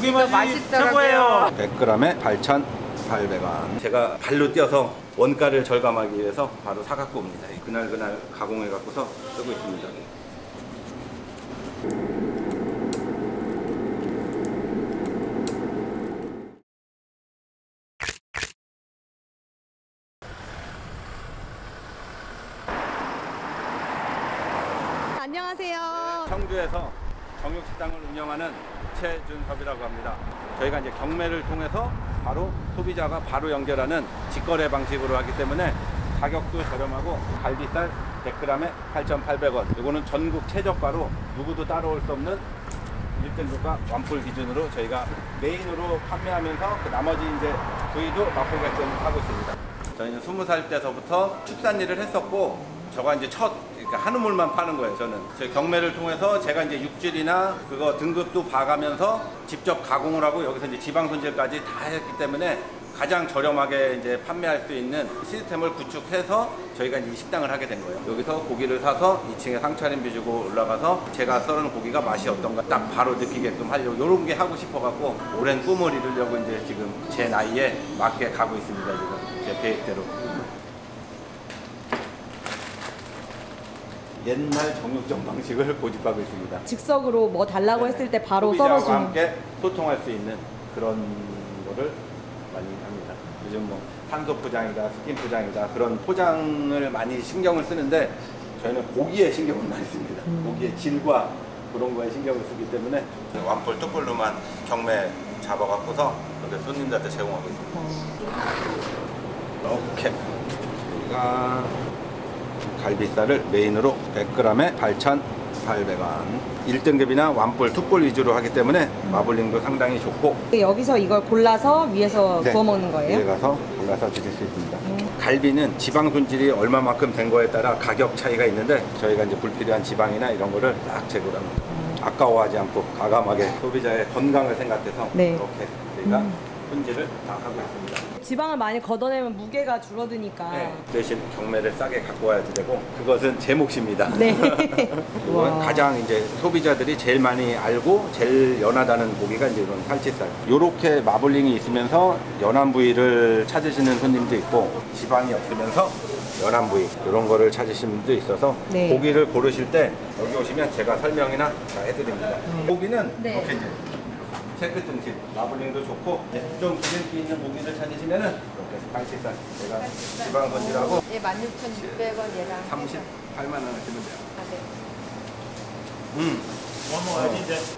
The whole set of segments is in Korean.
고기 맛이 최고예요. 100g에 8,800원. 제가 발로 뛰어서 원가를 절감하기 위해서 바로 사갖고 옵니다. 그날 가공해 갖고서 쓰고 있습니다. 안녕하세요. 청주에서 정육식당을 운영하는 최준섭이라고 합니다. 저희가 이제 경매를 통해서 바로 소비자가 바로 연결하는 직거래 방식으로 하기 때문에 가격도 저렴하고 갈비살 100g에 8,800원. 이거는 전국 최저가로 누구도 따라올 수 없는 1등급과 완풀 기준으로 저희가 메인으로 판매하면서 그 나머지 이제 부위도 맛보게끔 하고 있습니다. 저희는 20살 때서부터 축산 일을 했었고, 저가 이제 그러니까 한우물만 파는 거예요. 저는 저희 경매를 통해서 제가 이제 육질이나 그거 등급도 봐가면서 직접 가공을 하고 여기서 이제 지방 손질까지 다 했기 때문에 가장 저렴하게 이제 판매할 수 있는 시스템을 구축해서 저희가 이제 식당을 하게 된 거예요. 여기서 고기를 사서 2층에 상차림비 주고 올라가서 제가 썰은 고기가 맛이 어떤가 딱 바로 느끼게끔 하려고 이런 게 하고 싶어갖고 오랜 꿈을 이루려고 이제 지금 제 나이에 맞게 가고 있습니다. 지금 제 계획대로. 옛날 정육점 방식을 고집하고 있습니다. 즉석으로 뭐 달라고 했을 때 바로 소비자와 썰어주는. 함께 소통할 수 있는 그런 거를 많이 합니다. 요즘 뭐 산소 포장이다, 스킨 포장이다 그런 포장을 많이 신경을 쓰는데 저희는 고기에 신경을 많이 씁니다. 고기의 질과 그런 거에 신경을 쓰기 때문에 완뿔 뚝불로만 경매 잡아갖고서 손님들한테 제공하고 있습니다. 이렇게 우리가 갈비살을 메인으로 100g에 8,800원. 1등급이나 완뿔, 툭불 위주로 하기 때문에 마블링도 상당히 좋고. 여기서 이걸 골라서 위에서 네, 구워 먹는 거예요? 위에 가서 골라서 드실 수 있습니다. 갈비는 지방 손질이 얼마만큼 된 거에 따라 가격 차이가 있는데 저희가 이제 불필요한 지방이나 이런 거를 딱 제거를 합니다. 아까워하지 않고 과감하게 소비자의 건강을 생각해서 네. 이렇게 저희가 손질을 다 하고 있습니다. 지방을 많이 걷어내면 무게가 줄어드니까. 네, 대신 경매를 싸게 갖고 와야지 되고 그것은 제 몫입니다. 네. 이건 가장 이제 소비자들이 제일 많이 알고 제일 연하다는 고기가 이제 이런 살치살. 요렇게 마블링이 있으면서 연한 부위를 찾으시는 손님도 있고 지방이 없으면서 연한 부위 이런 거를 찾으시는 분도 있어서 네. 고기를 고르실 때 여기 오시면 제가 설명이나 다 해드립니다. 고기는 네. 이렇게 이제 체크 등심, 마블링도 좋고 좀 기름기 있는 고기를 찾으시면은 이렇게 살치살 제가 지방 손질하고 예, 16,600원 얘랑 38만 원 하시면 돼요. 아, 네.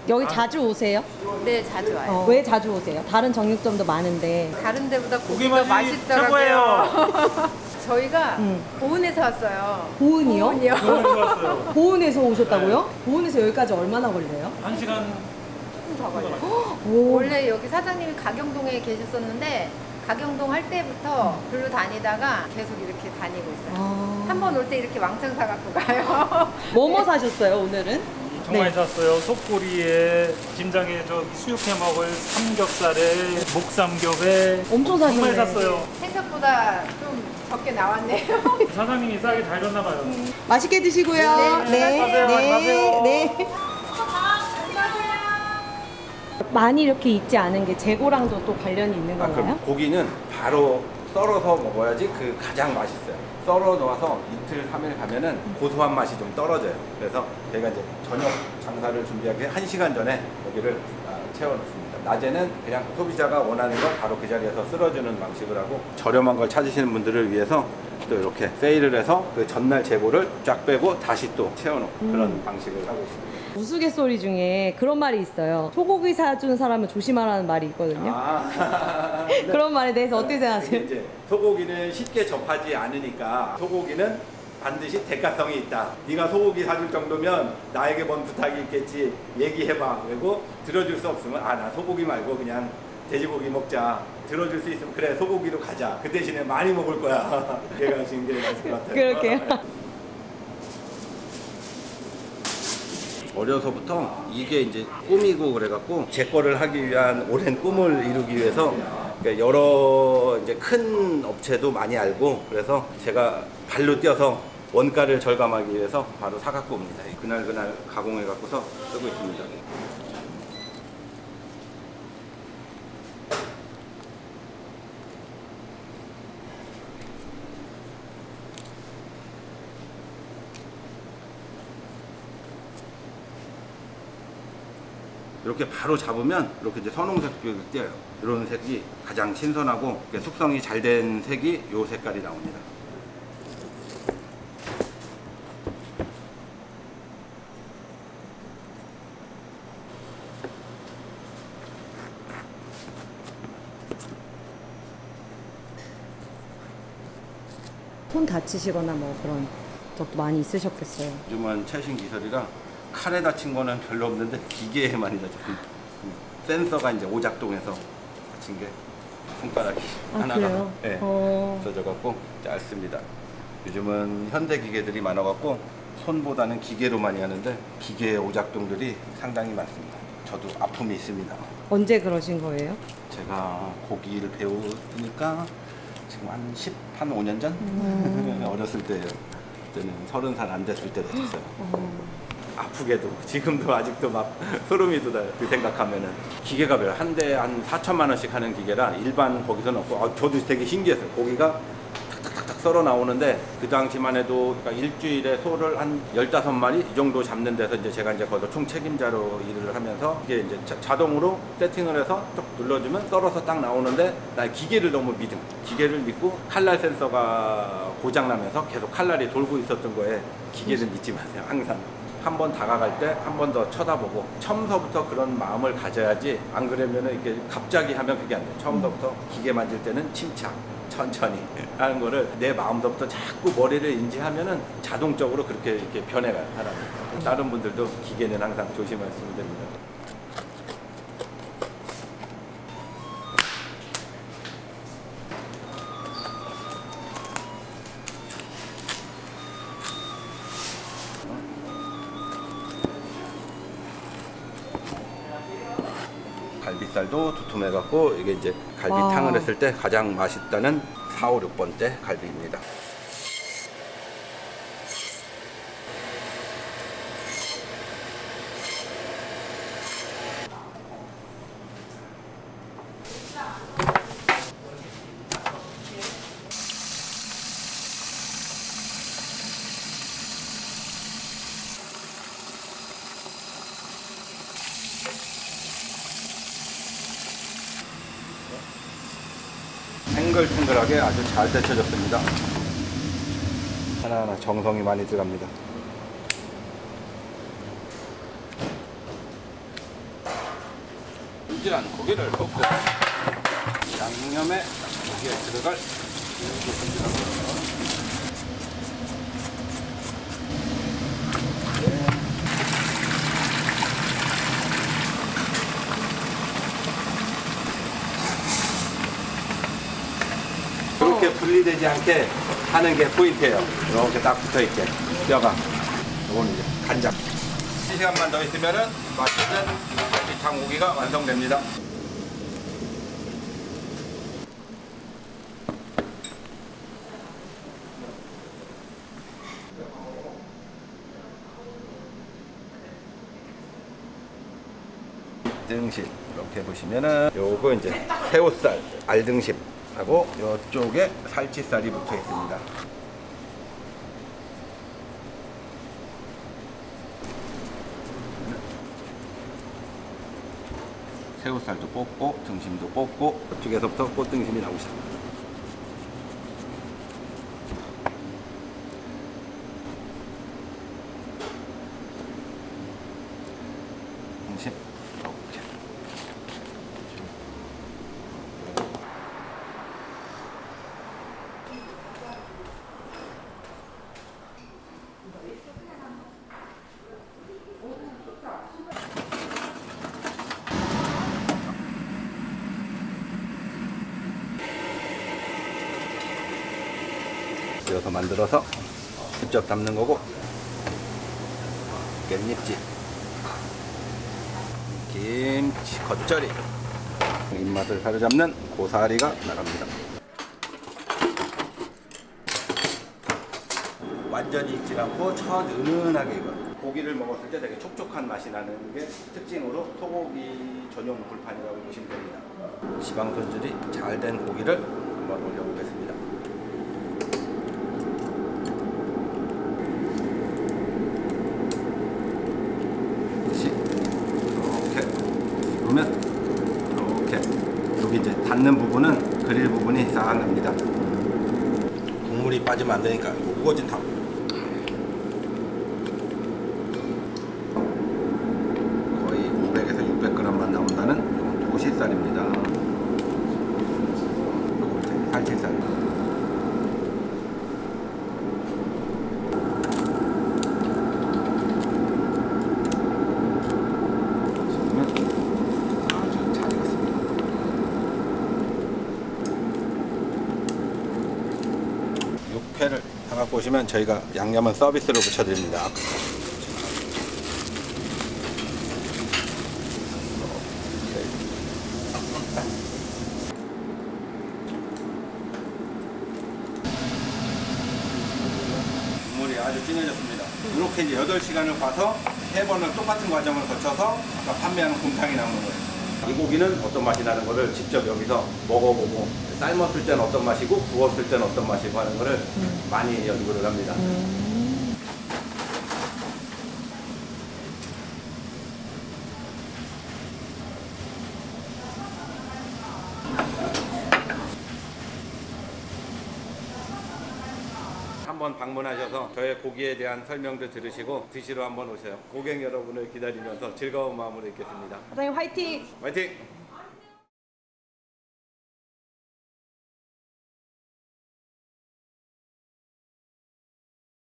여기 자주 오세요? 네, 자주 와요. 왜 자주 오세요? 다른 정육점도 많은데. 다른 데보다 고기 고기가 맛이 맛있더라고요. 최고예요. 저희가 보은에서 왔어요. 보은이요? 보은이요. 보은에서 오셨다고요? 보은에서 여기까지 얼마나 걸려요? 1시간 조금 더 걸려요. 오. 원래 여기 사장님이 가경동에 계셨었는데 가경동 할 때부터 글로 다니다가 계속 이렇게 다니고 있어요. 한 번 올 때 이렇게 왕창 사갖고 가요. 뭐뭐 사셨어요 오늘은? 정말 많이 샀어요. 속꼬리에, 김장에 수육해 먹을 삼겹살에, 목삼겹에 엄청 사셨네. 정말 샀어요. 생각보다 좀 적게 나왔네요. 사장님이 싸게 잘 줬나 봐요. 맛있게 드시고요. 네, 가세요, 많이 가세요. 네. 많이 이렇게 있지 않은 게 재고랑도 또 관련이 있는 건가요? 그럼 고기는 바로 썰어서 먹어야지 그 가장 맛있어요. 썰어 놓아서 이틀, 3일 가면은 고소한 맛이 좀 떨어져요. 그래서 저희가 이제 저녁 장사를 준비하기 1시간 전에 여기를 채워놓습니다. 낮에는 그냥 소비자가 원하는 걸 바로 그 자리에서 쓸어주는 방식을 하고 저렴한 걸 찾으시는 분들을 위해서 또 이렇게 세일을 해서 그 전날 재고를 쫙 빼고 다시 또 채워놓고 그런 방식을 하고 있습니다. 우스갯소리 중에 그런 말이 있어요. 소고기 사준 사람은 조심하라는 말이 있거든요. 네. 그런 말에 대해서 어떻게 생각하세요? 이제 소고기는 쉽게 접하지 않으니까 소고기는 반드시 대가성이 있다. 네가 소고기 사줄 정도면 나에게 뭔 부탁이 있겠지. 얘기해봐. 그리고 들어줄 수 없으면 나 소고기 말고 그냥 돼지고기 먹자. 들어줄 수 있으면 그래 소고기로 가자. 그 대신에 많이 먹을 거야. 그렇게 가시는 게 맞을 것 같아요. 그렇게요. 어려서부터 이게 이제 꿈이고 그래갖고 제 거를 하기 위한 오랜 꿈을 이루기 위해서 여러 이제 큰 업체도 많이 알고 그래서 제가 발로 뛰어서 원가를 절감하기 위해서 바로 사갖고 옵니다. 그날 가공해 갖고서 쓰고 있습니다. 이렇게 바로 잡으면 이렇게 이제 선홍색이 띄어요. 이런 색이 가장 신선하고 숙성이 잘 된 색이 이 색깔이 나옵니다. 손 다치시거나 뭐 그런 적도 많이 있으셨겠어요. 요즘은 최신 기술이라 칼에 다친 거는 별로 없는데 기계에 많이 다쳤습니다. 센서가 이제 오작동해서 다친 게 손가락이 하나가 그래요? 네, 없어져 갖고 짧습니다. 요즘은 현대 기계들이 많아 갖고 손보다는 기계로 많이 하는데 기계의 오작동들이 상당히 많습니다. 저도 아픔이 있습니다. 언제 그러신 거예요? 제가 고기를 배우니까 지금 한 5년 전? 어렸을 때예요. 그때는 30살 안 됐을 때 다쳤어요. 아프게도 지금도 아직도 막 소름이 돋아요. 그 생각하면은 기계가 별로 한 대에 한 4천만 원씩 하는 기계라 일반 거기서는 없고 저도 되게 신기했어요. 고기가 탁탁탁탁 썰어 나오는데 그 당시만 해도 그러니까 일주일에 소를 한 15마리 이 정도 잡는 데서 이제 제가 이제 거기서 총 책임자로 일을 하면서 이게 이제 자동으로 세팅을 해서 쭉 눌러주면 썰어서 딱 나오는데 나 기계를 너무 기계를 믿고 칼날 센서가 고장나면서 계속 칼날이 돌고 있었던 거에 기계를 믿지 마세요. 항상 한 번 다가갈 때 한 번 더 쳐다보고 처음서부터 그런 마음을 가져야지 안 그러면은 이렇게 갑자기 하면 그게 안 돼요. 처음서부터 기계 만질 때는 침착 천천히 하는 거를 내 마음서부터 자꾸 머리를 인지하면은 자동적으로 그렇게 이렇게 변해가요, 사람이. 다른 분들도 기계는 항상 조심하시면 됩니다. 갈비살도 두툼해갖고 이게 이제 갈비탕을 했을 때 가장 맛있다는 4, 5, 6번째 갈비입니다. 탱글탱글하게 아주 잘 데쳐졌습니다. 하나하나 정성이 많이 들어갑니다. 불질한 고기를 넣고 양념에 여기에 들어갈 불질한 거. 이렇게 분리되지 않게 하는 게 포인트예요. 이렇게 딱 붙어있게 뼈가. 이건 이제 간장. 1시간만 더 있으면은 맛있는 갈비탕 고기가 완성됩니다. 등심 이렇게 보시면은 요거 이제 새우살 알등심 하고 이쪽에 살치살이 붙어 있습니다. 새우살도 뽑고 등심도 뽑고 이쪽에서부터 꽃등심이 나오기 시작합니다. 등심 이렇게 이어서 만들어서 직접 담는 거고, 깻잎찜, 김치, 겉절이, 입맛을 사로잡는 고사리가 나갑니다. 완전히 익지 않고 은은하게 익어요. 고기를 먹었을 때 되게 촉촉한 맛이 나는 게 특징으로 소고기 전용 불판이라고 보시면 됩니다. 지방 손질이 잘 된 고기를 한번 올려보겠습니다. 이렇게 밑에 여기 이제 닿는 부분은 그릴 부분이 싹 납니다. 국물이 빠지면 안 되니까 우거진 닭. 거의 500에서 600g만 나온다는 요 도시살입니다. 요거 이제 살치살. 육회를 담아갖고 오시면 저희가 양념은 서비스로 붙여드립니다. 국물이 아주 진해졌습니다. 이렇게 이제 8시간을 봐서 3번을 똑같은 과정을 거쳐서 아까 판매하는 곰탕이 나오는 거예요. 이 고기는 어떤 맛이 나는 거를 직접 여기서 먹어보고 삶았을 때는 어떤 맛이고 구웠을 때는 어떤 맛이고 하는 거를 많이 연구를 합니다. 한번 방문하셔서 저의 고기에 대한 설명도 들으시고 드시러 한번 오세요. 고객 여러분을 기다리면서 즐거운 마음으로 있겠습니다. 사장님 화이팅! 화이팅!